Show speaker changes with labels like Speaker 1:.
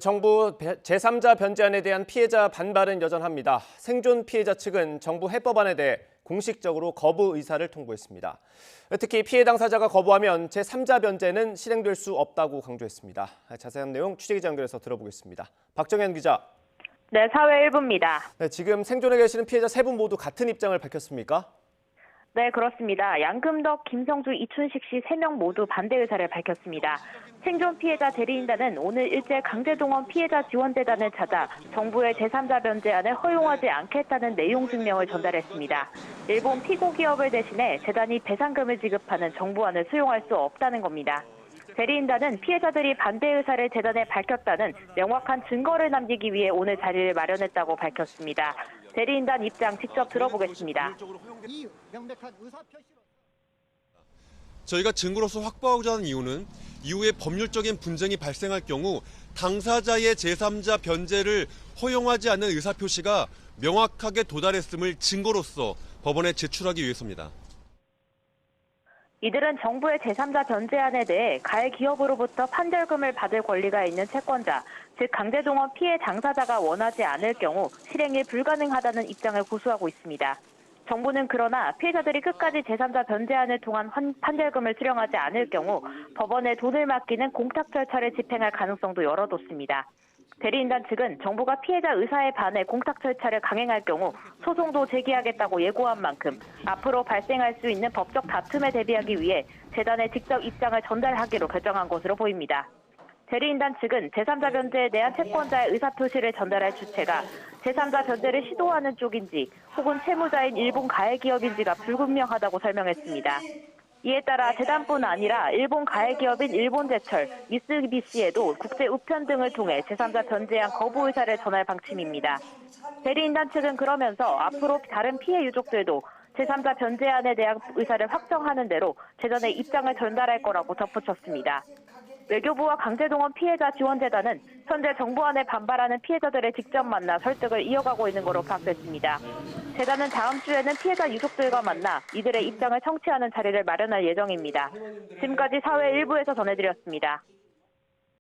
Speaker 1: 정부 제3자 변제안에 대한 피해자 반발은 여전합니다. 생존 피해자 측은 정부 해법안에 대해 공식적으로 거부 의사를 통보했습니다. 특히 피해 당사자가 거부하면 제3자 변제는 실행될 수 없다고 강조했습니다. 자세한 내용 취재기자 연결해서 들어보겠습니다. 박정현 기자.
Speaker 2: 네, 사회 1부입니다.
Speaker 1: 네, 지금 생존해 계시는 피해자 3분 모두 같은 입장을 밝혔습니까?
Speaker 2: 네, 그렇습니다. 양금덕, 김성주, 이춘식 씨 3명 모두 반대 의사를 밝혔습니다. 생존 피해자 대리인단은 오늘 일제 강제동원 피해자 지원재단을 찾아 정부의 제3자 변제안을 허용하지 않겠다는 내용 증명을 전달했습니다. 일본 피고 기업을 대신해 재단이 배상금을 지급하는 정부안을 수용할 수 없다는 겁니다. 대리인단은 피해자들이 반대 의사를 재단에 밝혔다는 명확한 증거를 남기기 위해 오늘 자리를 마련했다고 밝혔습니다. 대리인단 입장 직접 들어보겠습니다.
Speaker 3: 저희가 증거로서 확보하고자 하는 이유는 이후에 법률적인 분쟁이 발생할 경우 당사자의 제3자 변제를 허용하지 않는 의사표시가 명확하게 도달했음을 증거로서 법원에 제출하기 위해서입니다.
Speaker 2: 이들은 정부의 제3자 변제안에 대해 가해 기업으로부터 판결금을 받을 권리가 있는 채권자, 즉 강제동원 피해 당사자가 원하지 않을 경우 실행이 불가능하다는 입장을 고수하고 있습니다. 정부는 그러나 피해자들이 끝까지 제3자 변제안을 통한 판결금을 수령하지 않을 경우 법원에 돈을 맡기는 공탁 절차를 집행할 가능성도 열어뒀습니다. 대리인단 측은 정부가 피해자 의사에 반해 공탁 절차를 강행할 경우 소송도 제기하겠다고 예고한 만큼 앞으로 발생할 수 있는 법적 다툼에 대비하기 위해 재단에 직접 입장을 전달하기로 결정한 것으로 보입니다. 대리인단 측은 제3자 변제에 대한 채권자의 의사표시를 전달할 주체가 제3자 변제를 시도하는 쪽인지 혹은 채무자인 일본 가해 기업인지가 불분명하다고 설명했습니다. 이에 따라 재단뿐 아니라 일본 가해 기업인 일본제철, 미쓰비시에도 국제 우편 등을 통해 제3자 변제안 거부 의사를 전할 방침입니다. 대리인단 측은 그러면서 앞으로 다른 피해 유족들도 제3자 변제안에 대한 의사를 확정하는 대로 재단에 입장을 전달할 거라고 덧붙였습니다. 외교부와 강제동원 피해자 지원재단은 현재 정부안에 반발하는 피해자들을 직접 만나 설득을 이어가고 있는 것으로 파악됐습니다. 재단은 다음 주에는 피해자 유족들과 만나 이들의 입장을 청취하는 자리를 마련할 예정입니다. 지금까지 사회 1부에서 전해드렸습니다.